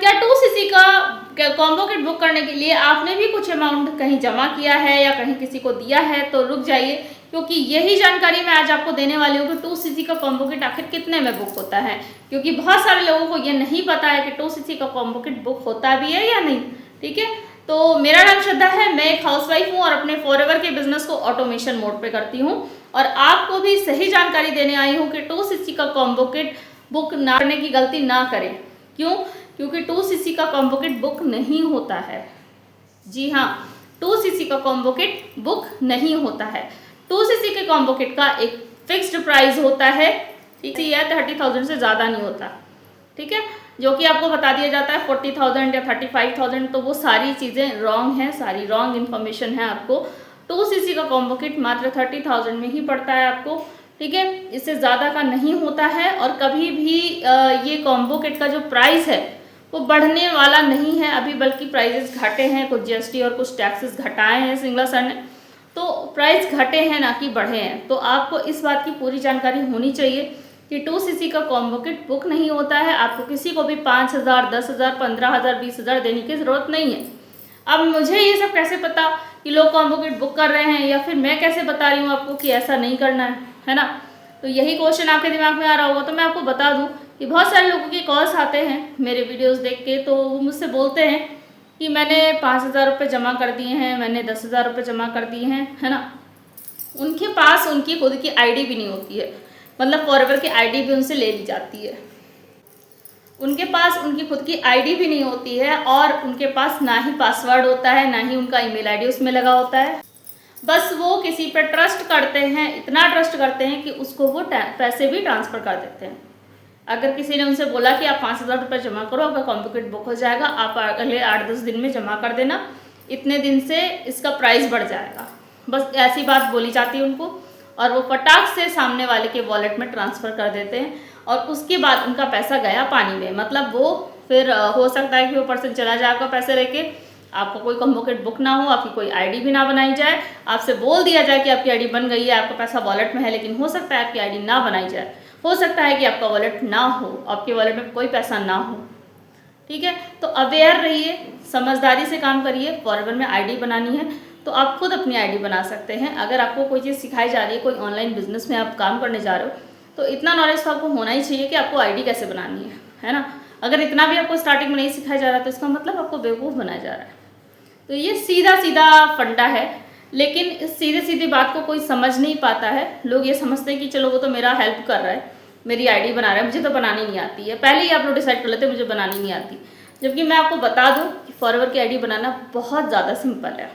क्या 2cc का combo kit book करने के लिए आपने भी कुछ अमाउंट कहीं जमा किया है या कहीं किसी को दिया है तो रुक जाइए, क्योंकि यही जानकारी मैं आज आपको देने वाली हूँ कि 2cc का कॉम्बो किट आखिर कितने में बुक होता है। क्योंकि बहुत सारे लोगों को ये नहीं पता है कि 2cc का कॉम्बो किट बुक होता भी है या नहीं। ठीक है, तो मेरा नाम श्रद्धा है, मैं एक हाउसवाइफ हूँ और अपने फॉरएवर के बिजनेस को ऑटोमेशन मोड पे करती हूँ और आपको भी सही जानकारी देने आई हूँ कि 2cc का कॉम्बो किट बुक ना करने की गलती ना करें। क्यों? क्योंकि 2cc का कॉम्बो किट बुक नहीं होता है। जी हाँ, 2cc का कॉम्बो किट बुक नहीं होता है। 2cc के कॉम्बो किट का एक फिक्स्ड प्राइस होता है, ठीक है, 30,000 से ज़्यादा नहीं होता। ठीक है, जो कि आपको बता दिया जाता है 40,000 या 35,000, तो वो सारी चीज़ें रॉन्ग हैं, सारी रॉन्ग इन्फॉर्मेशन है। आपको 2cc का कॉम्बो किट मात्र 30,000 में ही पड़ता है आपको। ठीक है, इससे ज़्यादा का नहीं होता है और कभी भी ये कॉम्बो किट का जो प्राइस है वो बढ़ने वाला नहीं है अभी, बल्कि प्राइजेस घटे हैं। कुछ जीएसटी और कुछ टैक्सेस घटाए हैं सिंगला सर ने, तो प्राइस घटे हैं ना कि बढ़े हैं। तो आपको इस बात की पूरी जानकारी होनी चाहिए कि 2cc का कॉम्बो किट बुक नहीं होता है। आपको किसी को भी 5,000, 10,000, 15,000, 20,000 देने की ज़रूरत नहीं है। अब मुझे ये सब कैसे पता कि लोग कॉम्बो किट बुक कर रहे हैं, या फिर मैं कैसे बता रही हूँ आपको कि ऐसा नहीं करना है ना? तो यही क्वेश्चन आपके दिमाग में आ रहा होगा। तो मैं आपको बता दूँ कि बहुत सारे लोगों के कॉल्स आते हैं मेरे वीडियोज़ देख के, तो वो मुझसे बोलते हैं कि मैंने 5,000 रुपये जमा कर दिए हैं, मैंने 10,000 रुपये जमा कर दिए हैं, है ना? उनके पास उनकी खुद की आईडी भी नहीं होती है, मतलब फॉरएवर की आईडी भी उनसे ले ली जाती है। उनके पास उनकी खुद की आईडी भी नहीं होती है और उनके पास ना ही पासवर्ड होता है, ना ही उनका ईमेल आईडी उसमें लगा होता है। बस वो किसी पर ट्रस्ट करते हैं, इतना ट्रस्ट करते हैं कि उसको वो पैसे भी ट्रांसफ़र कर देते हैं। अगर किसी ने उनसे बोला कि आप 5,000 रुपये जमा करो, आपका कॉम्बो किट बुक हो जाएगा, आप अगले 8-10 दिन में जमा कर देना, इतने दिन से इसका प्राइस बढ़ जाएगा, बस ऐसी बात बोली जाती है उनको और वो फटाक से सामने वाले के वॉलेट में ट्रांसफ़र कर देते हैं और उसके बाद उनका पैसा गया पानी में। मतलब वो फिर हो सकता है कि वो पर्सन चला जाए आपका पैसे लेके, आपको कोई कॉम्बो किट बुक ना हो, आपकी कोई आईडी भी ना बनाई जाए, आपसे बोल दिया जाए कि आपकी आईडी बन गई है, आपका पैसा वॉलेट में है, लेकिन हो सकता है आपकी आईडी ना बनाई जाए, हो सकता है कि आपका वॉलेट ना हो, आपके वॉलेट में कोई पैसा ना हो। ठीक है, तो अवेयर रहिए, समझदारी से काम करिए। फॉरएवर में आईडी बनानी है तो आप खुद अपनी आईडी बना सकते हैं। अगर आपको कोई चीज़ सिखाई जा रही है, कोई ऑनलाइन बिजनेस में आप काम करने जा रहे हो, तो इतना नॉलेज तो आपको होना ही चाहिए कि आपको आईडी कैसे बनानी है ना? अगर इतना भी आपको स्टार्टिंग में नहीं सिखाया जा रहा तो इसका मतलब आपको बेवकूफ़ बनाया जा रहा है। तो ये सीधा सीधा फंडा है, लेकिन इस सीधे सीधी बात को कोई समझ नहीं पाता है। लोग ये समझते हैं कि चलो वो तो मेरा हेल्प कर रहा है, मेरी आईडी बना रहा है, मुझे तो बनानी नहीं आती है। पहले ही आप लोग डिसाइड कर लेते हैं मुझे बनानी नहीं आती, जबकि मैं आपको बता दूं कि फॉरएवर की आईडी बनाना बहुत ज़्यादा सिंपल है।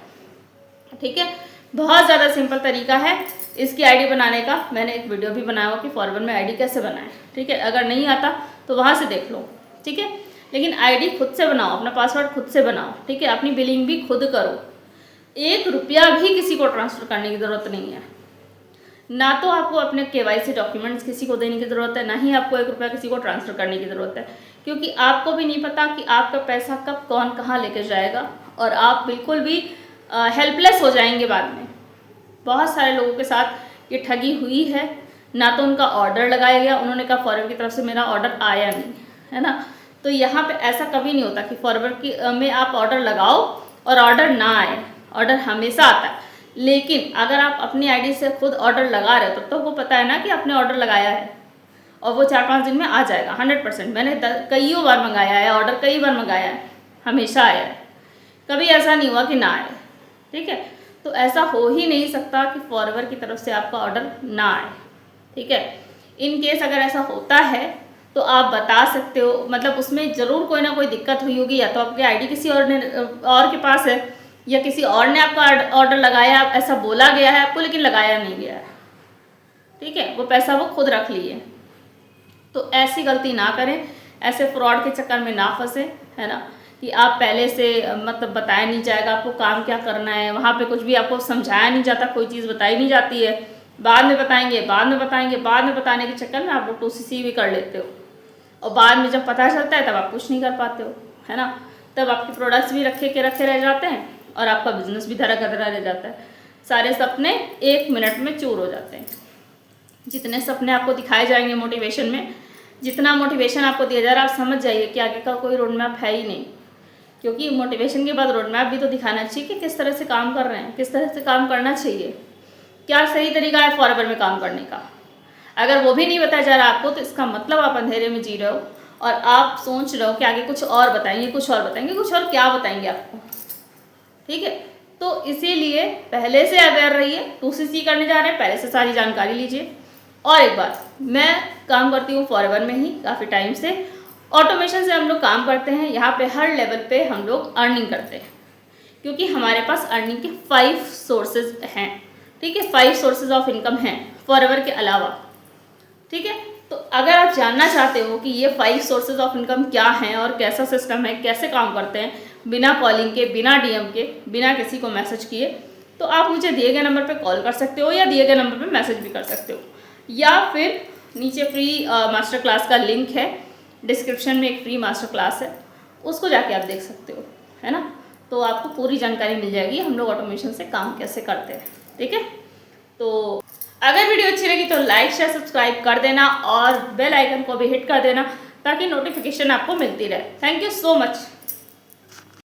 ठीक है, बहुत ज़्यादा सिंपल तरीका है इसकी आईडी बनाने का। मैंने एक वीडियो भी बनाया हुआ कि फॉरएवर में आईडी कैसे बनाएं। ठीक है, अगर नहीं आता तो वहाँ से देख लो। ठीक है, लेकिन आईडी खुद से बनाओ, अपना पासवर्ड खुद से बनाओ। ठीक है, अपनी बिलिंग भी खुद करो। 1 रुपया भी किसी को ट्रांसफ़र करने की ज़रूरत नहीं है। ना तो आपको अपने केवाईसी डॉक्यूमेंट्स किसी को देने की ज़रूरत है, ना ही आपको 1 रुपया किसी को ट्रांसफ़र करने की ज़रूरत है, क्योंकि आपको भी नहीं पता कि आपका पैसा कब कौन कहाँ लेके जाएगा और आप बिल्कुल भी हेल्पलेस हो जाएंगे बाद में। बहुत सारे लोगों के साथ ये ठगी हुई है। ना तो उनका ऑर्डर लगाया गया, उन्होंने कहा फॉरएवर की तरफ से मेरा ऑर्डर आया नहीं, है ना? तो यहाँ पे ऐसा कभी नहीं होता कि फॉरएवर की में आप ऑर्डर लगाओ और ऑर्डर ना आए। ऑर्डर हमेशा आता है, लेकिन अगर आप अपनी आईडी से खुद ऑर्डर लगा रहे हो तो वो पता है ना कि आपने ऑर्डर लगाया है और वो 4-5 दिन में आ जाएगा 100%। मैंने कई बार मंगाया है ऑर्डर, कई बार मंगाया है, हमेशा आया है, कभी ऐसा नहीं हुआ कि ना आए। ठीक है, तो ऐसा हो ही नहीं सकता कि फॉरएवर की तरफ से आपका ऑर्डर ना आए। ठीक है, इन केस अगर ऐसा होता है तो आप बता सकते हो, मतलब उसमें ज़रूर कोई ना कोई दिक्कत हुई होगी, या तो आपकी आईडी किसी और के पास है, या किसी और ने आपका ऑर्डर लगाया, ऐसा बोला गया है आपको लेकिन लगाया नहीं गया है। ठीक है, वो पैसा वो खुद रख लिए। तो ऐसी गलती ना करें, ऐसे फ्रॉड के चक्कर में ना फंसे, है ना? कि आप पहले से मतलब बताया नहीं जाएगा आपको काम क्या करना है, वहाँ पे कुछ भी आपको समझाया नहीं जाता, कोई चीज़ बताई नहीं जाती है, बाद में बताएंगे, बाद में बताएंगे, बाद में बताने के चक्कर में आप लोग 2cc भी कर लेते हो और बाद में जब पता चलता है तब आप कुछ नहीं कर पाते हो, है ना? तब आपके प्रोडक्ट्स भी रखे रह जाते हैं और आपका बिजनेस भी धरा कधरा रह जाता है। सारे सपने 1 मिनट में चूर हो जाते हैं। जितने सपने आपको दिखाए जाएंगे मोटिवेशन में, जितना मोटिवेशन आपको दिया जा रहा है आप समझ जाइए कि आगे का कोई रोड मैप है ही नहीं, क्योंकि मोटिवेशन के बाद रोड मैप भी तो दिखाना चाहिए कि किस तरह से काम कर रहे हैं, किस तरह से काम करना चाहिए, क्या सही तरीका है फॉरएवर में काम करने का। अगर वो भी नहीं बताया जा रहा आपको तो इसका मतलब आप अंधेरे में जी रहे हो और आप सोच रहे हो कि आगे कुछ और बताएंगे, कुछ और बताएंगे, कुछ और क्या बताएंगे आपको। ठीक है, तो इसीलिए पहले से अवेयर रहिए। 2CC करने जा रहे हैं, पहले से सारी जानकारी लीजिए। और एक बात, मैं काम करती हूँ फॉरएवर में ही काफ़ी टाइम से। ऑटोमेशन से हम लोग काम करते हैं, यहाँ पे हर लेवल पे हम लोग अर्निंग करते हैं, क्योंकि हमारे पास अर्निंग के 5 सोर्सेज हैं। ठीक है, 5 सोर्सेज ऑफ इनकम हैं फॉरएवर के अलावा। ठीक है, तो अगर आप जानना चाहते हो कि ये 5 सोर्सेज ऑफ इनकम क्या हैं और कैसा सिस्टम है, कैसे काम करते हैं, बिना कॉलिंग के, बिना डीएम के, बिना किसी को मैसेज किए, तो आप मुझे दिए गए नंबर पे कॉल कर सकते हो या दिए गए नंबर पे मैसेज भी कर सकते हो, या फिर नीचे फ्री मास्टर क्लास का लिंक है, डिस्क्रिप्शन में एक फ्री मास्टर क्लास है, उसको जाके आप देख सकते हो, है ना। तो आपको पूरी जानकारी मिल जाएगी हम लोग ऑटोमेशन से काम कैसे करते हैं। ठीक है, तो अगर वीडियो अच्छी लगी तो लाइक शेयर सब्सक्राइब कर देना और बेल आइकन को भी हिट कर देना ताकि नोटिफिकेशन आपको मिलती रहे। Thank you so much.